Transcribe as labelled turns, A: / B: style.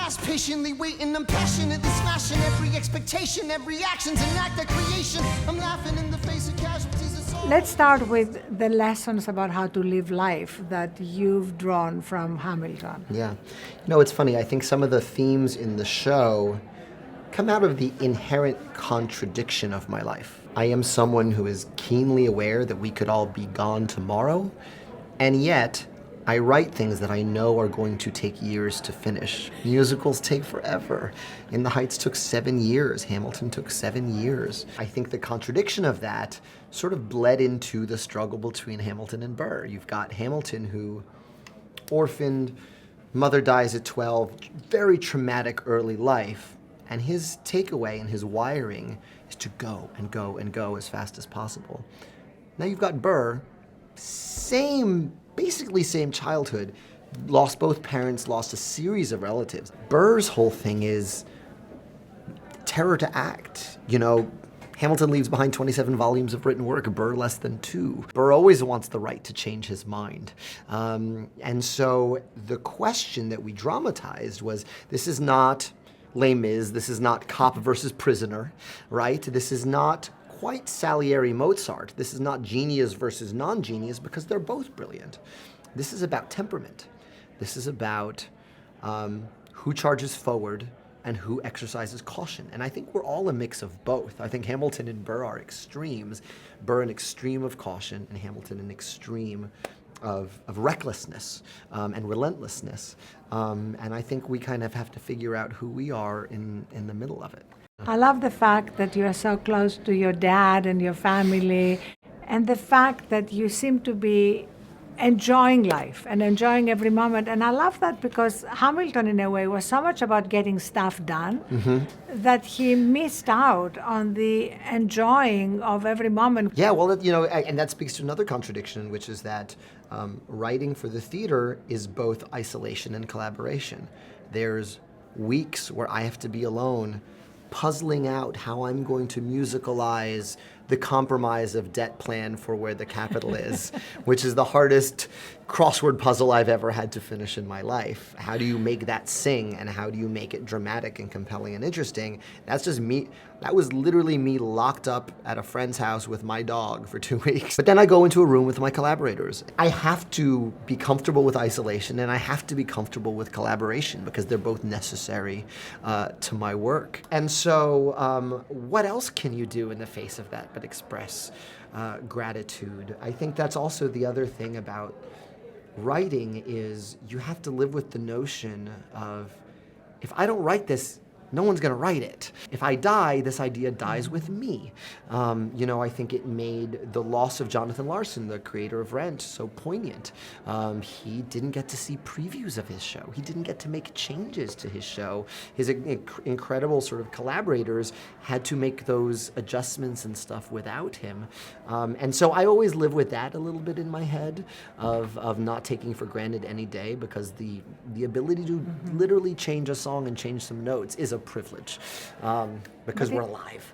A: last, patiently waiting, I'm passionately smashing every expectation, every action's an act of creation. I'm laughing in the face of casualties.
B: Let's start with the lessons about how to live life that you've drawn from Hamilton.
C: Yeah. It's funny. I think some of the themes in the show come out of the inherent contradiction of my life. I am someone who is keenly aware that we could all be gone tomorrow, and yet I write things that I know are going to take years to finish. Musicals take forever. In the Heights took 7 years. Hamilton took 7 years. I think the contradiction of that sort of bled into the struggle between Hamilton and Burr. You've got Hamilton, who orphaned, mother dies at 12, very traumatic early life, and his takeaway and his wiring is to go and go and go as fast as possible. Now you've got Burr, basically same childhood, lost both parents, lost a series of relatives. Burr's whole thing is terror to act. Hamilton leaves behind 27 volumes of written work, Burr less than 2. Burr always wants the right to change his mind. And so the question that we dramatized was, this is not Les Mis, this is not cop versus prisoner, right? This is not quite Salieri Mozart. This is not genius versus non-genius, because they're both brilliant. This is about temperament. This is about who charges forward and who exercises caution. And I think we're all a mix of both. I think Hamilton and Burr are extremes. Burr an extreme of caution, and Hamilton an extreme of recklessness and relentlessness. And I think we kind of have to figure out who we are in the middle of it.
B: I love the fact that you are so close to your dad and your family, and the fact that you seem to be enjoying life and enjoying every moment. And I love that because Hamilton, in a way, was so much about getting stuff done that he missed out on the enjoying of every moment.
C: Yeah, well, and that speaks to another contradiction, which is that writing for the theater is both isolation and collaboration. There's weeks where I have to be alone, puzzling out how I'm going to musicalize the compromise of debt plan for where the capital is, which is the hardest crossword puzzle I've ever had to finish in my life. How do you make that sing, and how do you make it dramatic and compelling and interesting? That's just me. That was literally me locked up at a friend's house with my dog for 2 weeks. But then I go into a room with my collaborators. I have to be comfortable with isolation, and I have to be comfortable with collaboration, because they're both necessary to my work. And so what else can you do in the face of that but express gratitude? I think that's also the other thing about writing, is you have to live with the notion of, if I don't write this, no one's going to write it. If I die, this idea dies with me. I think it made the loss of Jonathan Larson, the creator of Rent, so poignant. He didn't get to see previews of his show. He didn't get to make changes to his show. His incredible sort of collaborators had to make those adjustments and stuff without him. And so I always live with that a little bit in my head, of not taking for granted any day, because the ability to literally change a song and change some notes is a privilege, because we're alive.